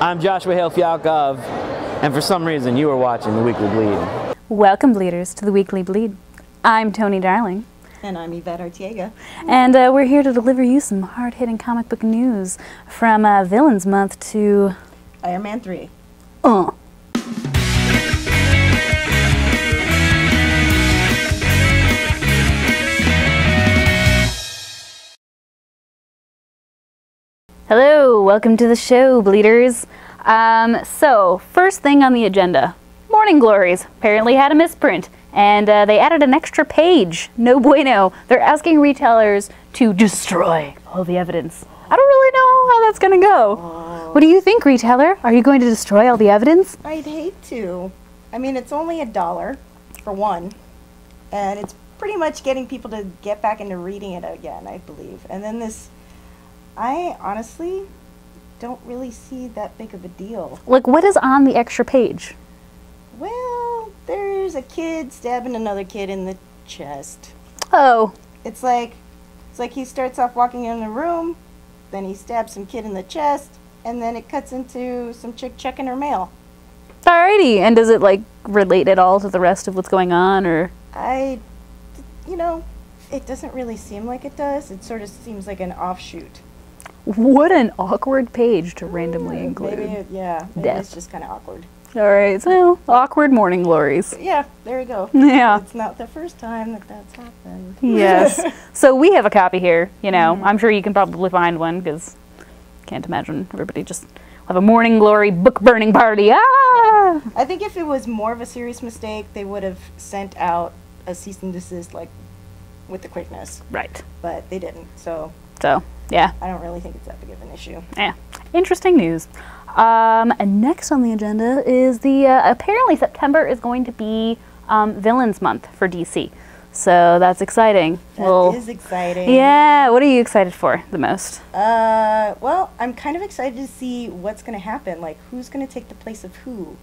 I'm Joshua Hale Fialkov, and for some reason you are watching The Weekly Bleed. Welcome, Bleeders, to The Weekly Bleed. I'm Tony Darling. And I'm Yvette Artiega. And we're here to deliver you some hard-hitting comic book news from Villains Month to... Iron Man 3. Hello, welcome to the show, Bleeders. So, first thing on the agenda. Morning Glories apparently had a misprint, and they added an extra page. No bueno. They're asking retailers to destroy all the evidence. I don't really know how that's gonna go. What do you think, retailer? Are you going to destroy all the evidence? I'd hate to. I mean, it's only $1 for one, and it's pretty much getting people to get back into reading it again, I believe. And then this, I honestly don't really see that big of a deal. Like, what is on the extra page? Well, there's a kid stabbing another kid in the chest. Oh. It's like he starts off walking in the room, then he stabs some kid in the chest, and then it cuts into some chick checking her mail. Alrighty, and does it, like, relate at all to the rest of what's going on, or? You know, it doesn't really seem like it does. It sort of seems like an offshoot. What an awkward page to randomly include. Maybe it's just kind of awkward. Alright, so, awkward morning glories. Yeah, there you go. Yeah. It's not the first time that that's happened. Yes. So we have a copy here, you know. I'm sure you can probably find one, because can't imagine everybody just have a morning glory book burning party. Ah! I think if it was more of a serious mistake, they would have sent out a cease and desist, like, with the quickness. Right. But they didn't, so yeah. I don't really think it's that big of an issue. Yeah. Interesting news. And next on the agenda is the, apparently September is going to be Villains Month for DC. So that's exciting. That is exciting. Yeah, what are you excited for the most? Well, I'm kind of excited to see what's going to happen. Like, who's going to take the place of who?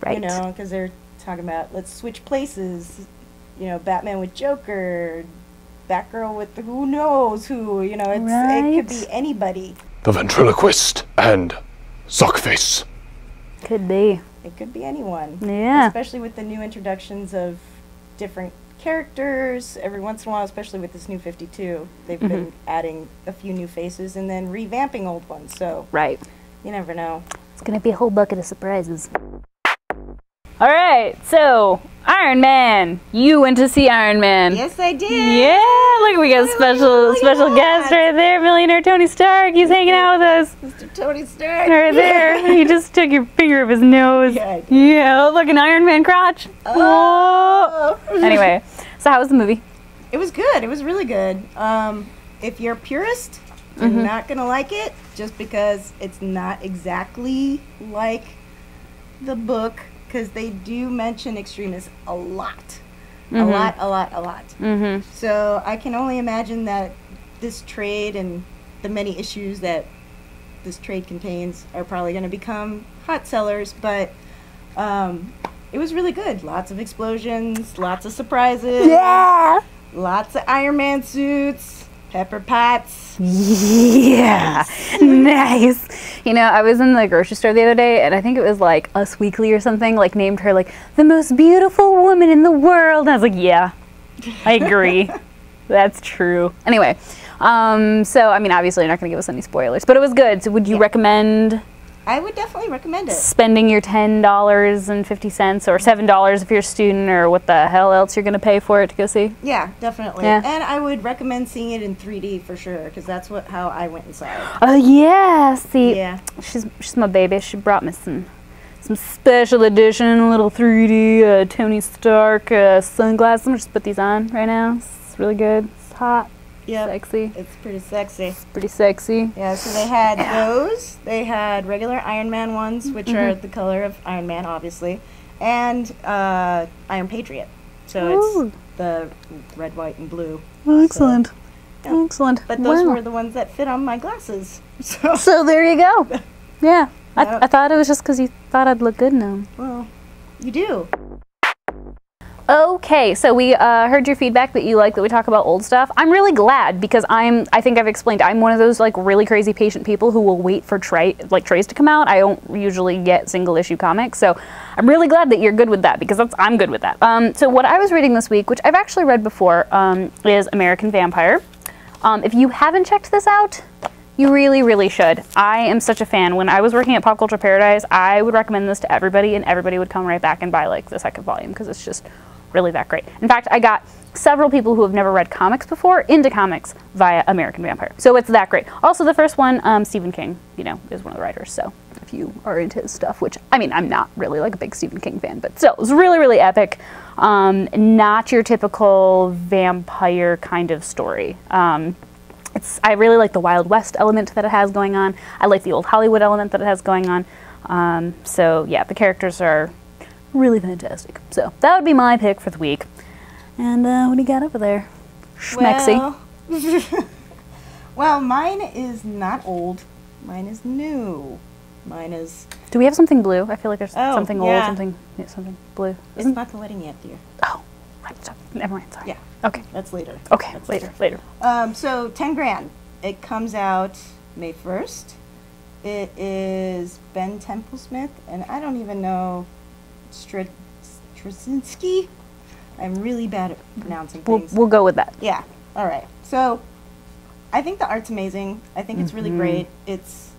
Right. You know, because they're talking about, let's switch places. You know, Batman with Joker, Batgirl with the who knows who. You know, it could be anybody. The ventriloquist and Sockface. Could be. It could be anyone. Yeah. Especially with the new introductions of different characters every once in a while, especially with this new 52. They've been adding a few new faces and then revamping old ones. So you never know. It's going to be a whole bucket of surprises. All right, so Iron Man. You went to see Iron Man. Yes, I did. Yeah, look, we got a special guest right there, millionaire Tony Stark. He's hanging out with us. Mr. Tony Stark. Right there. He just took your finger up his nose. Yeah, look, an Iron Man crotch. Oh. Anyway, so how was the movie? It was good. It was really good. If you're a purist, you're not going to like it just because it's not exactly like the book. Because they do mention extremists a lot. A lot. So I can only imagine that this trade and the many issues that this trade contains are probably going to become hot sellers. But it was really good. Lots of explosions, lots of surprises. Yeah! Lots of Iron Man suits, pepper pots. Yeah, nice. You know, I was in the grocery store the other day, and I think it was like Us Weekly or something, like named her like the most beautiful woman in the world. And I was like, yeah, I agree. That's true. Anyway, so I mean, obviously you're not going to give us any spoilers, but it was good. So would you recommend? I would definitely recommend it. Spending your $10.50 or $7 if you're a student, or what the hell else you're going to pay for it to go see? Yeah, definitely. Yeah. And I would recommend seeing it in 3D for sure, because that's how I went and saw it. Oh yeah, see, yeah. She's my baby. She brought me some special edition little 3D Tony Stark sunglasses. I'm just put these on right now. It's really good. It's hot. Yep. Sexy. It's pretty sexy. It's pretty sexy. Yeah, so they had those. They had regular Iron Man ones, which are the color of Iron Man, obviously, and Iron Patriot. So it's the red, white, and blue. Excellent. So, yeah. Excellent. But those were the ones that fit on my glasses. So there you go. Yeah. I thought it was just because you thought I'd look good in them. Well, you do. Okay, so we heard your feedback that you like that we talk about old stuff. I'm really glad because I think I've explained, I'm one of those like really crazy patient people who will wait for trays to come out. I don't usually get single issue comics, so I'm really glad that you're good with that because I'm good with that. So what I was reading this week, which I've actually read before, is American Vampire. If you haven't checked this out, you really, really should. I am such a fan. When I was working at Pop Culture Paradise, I would recommend this to everybody, and everybody would come right back and buy like the second volume because it's just really that great. In fact, I got several people who have never read comics before into comics via American Vampire. So it's that great. Also, the first one, Stephen King, you know, is one of the writers. So if you are into his stuff, which, I mean, I'm not really like a big Stephen King fan, but still, it was really, really epic. Not your typical vampire kind of story. I really like the Wild West element that it has going on. I like the old Hollywood element that it has going on. So yeah, the characters are really fantastic. So that would be my pick for the week. And what do you got over there? Schmexy. Well, mine is not old. Mine is new. Mine is... Do we have something blue? I feel like there's something yeah. old, something blue. It's not the wedding yet, dear. Oh, never mind, sorry. Yeah. Okay. That's later. Okay, That's later. So 10 grand. It comes out May 1st. It is Ben Templesmith, and I don't even know Straczynski. I'm really bad at pronouncing things. We'll go with that. Yeah. All right. So I think the art's amazing. I think it's really great. It's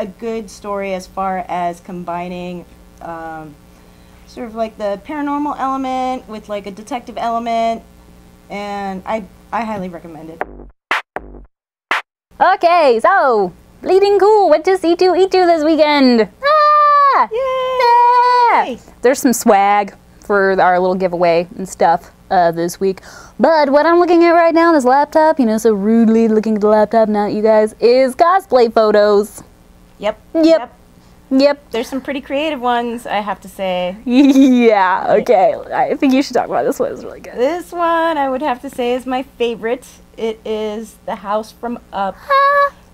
a good story as far as combining sort of like the paranormal element with like a detective element, and I highly recommend it. Okay, so Bleeding Cool went to C2E2 this weekend. Ah! Yay! Yeah! There's some swag for our little giveaway and stuff this week. But what I'm looking at right now, this laptop, you know, so rudely looking at the laptop, not you guys, is Cosplay Photos. Yep. There's some pretty creative ones, I have to say. Yeah, okay. I think you should talk about this one. It's really good. This one, I would have to say, is my favorite. It is the house from Up.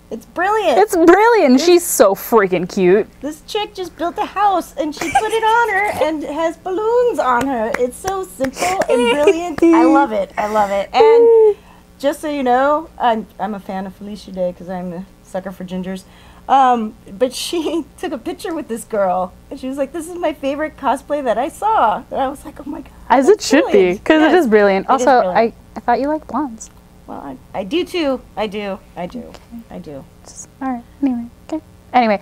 It's brilliant. It's brilliant. She's so freaking cute. This chick just built a house and she put it on her and has balloons on her. It's so simple and brilliant. I love it. And just so you know, I'm a fan of Felicia Day because I'm a sucker for gingers. But she took a picture with this girl and she was like, "This is my favorite cosplay that I saw." And I was like, "Oh my god." As it should be, because it is brilliant. Also, brilliant. I thought you liked blondes. Well, I do too. I do. Just, all right. Anyway, okay. Anyway,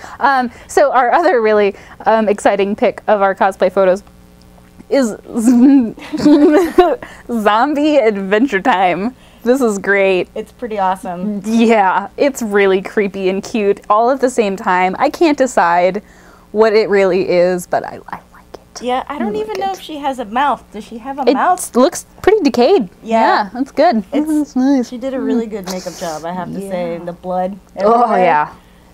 so our other really exciting pick of our cosplay photos is Zombie Adventure Time. This is great. It's pretty awesome. Yeah, it's really creepy and cute all at the same time. I can't decide what it really is, but I like it. Yeah, I don't even know if she has a mouth. Does she have a mouth? It looks pretty decayed. Yeah, that's good. That's nice. She did a really good makeup job, I have to say. The blood everywhere. Oh, yeah.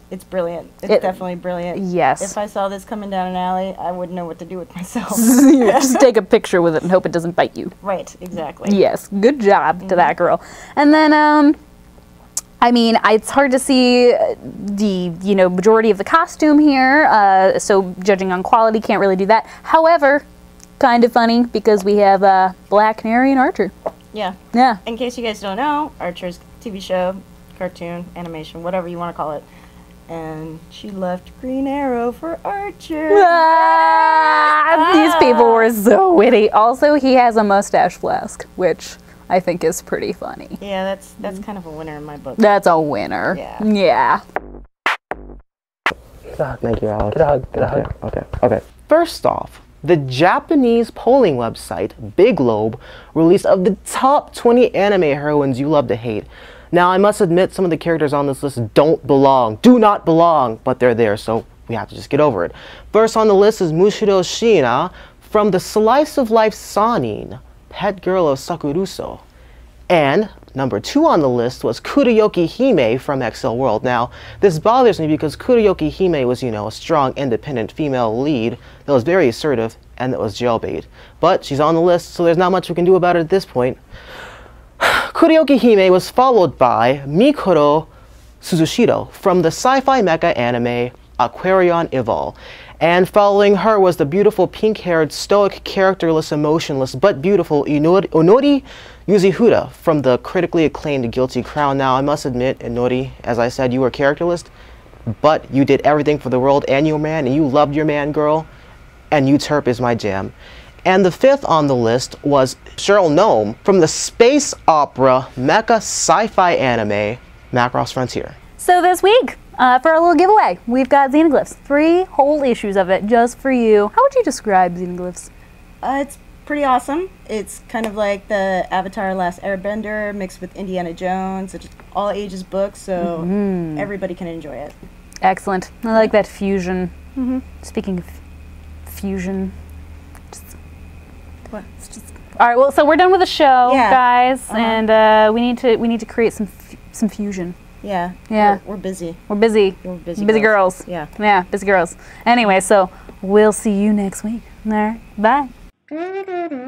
It's brilliant. It's definitely brilliant. Yes. If I saw this coming down an alley, I wouldn't know what to do with myself. Just take a picture with it and hope it doesn't bite you. Right, exactly. Yes, good job to that girl. And then, I mean, it's hard to see the, majority of the costume here, so judging on quality, can't really do that. However, kind of funny because we have Black Canary and Archer. Yeah. Yeah. In case you guys don't know, Archer's TV show, cartoon, animation, whatever you want to call it. And she left Green Arrow for Archer. These people were so witty. Also, he has a mustache flask, which I think is pretty funny. Yeah, that's kind of a winner in my book. That's a winner. Yeah. Get out, make your out. Get out. Okay. First off, the Japanese polling website, Big Globe, released of the top 20 anime heroines you love to hate. Now, I must admit some of the characters on this list do not belong, but they're there, so we have to just get over it. First on the list is Mushiro Shiina from the Slice of Life Sanin, pet girl of Sakuruso. And number 2 on the list was Kuroyoki Hime from XL World. Now, this bothers me because Kuroyoki Hime was, a strong, independent female lead that was very assertive and that was jailbait. But she's on the list, so there's not much we can do about it at this point. Kuroyoki Hime was followed by Mikoro Suzushiro from the sci-fi mecha anime Aquarion Evol. And following her was the beautiful pink-haired, stoic, characterless, emotionless, but beautiful Onori Yuzihuda from the critically acclaimed Guilty Crown. Now, I must admit, Onori, as I said, you were characterless, but you did everything for the world and your man, and you loved your man, girl, and Uterp is my jam. And the fifth on the list was Cheryl Nome from the space opera mecha sci-fi anime Macross Frontier. So this week, for our little giveaway, we've got Xenoglyphs. 3 whole issues of it just for you. How would you describe Xenoglyphs? It's pretty awesome. It's kind of like the Avatar Last Airbender mixed with Indiana Jones. It's all ages book, so everybody can enjoy it. Excellent. I like that fusion. Speaking of fusion, What? all right. Well, so we're done with the show, Yeah. guys, and we need to create some fusion. Yeah. Yeah. We're busy. We're busy. We're busy girls. Yeah. Yeah, busy girls. Anyway, so we'll see you next week. All right. Bye.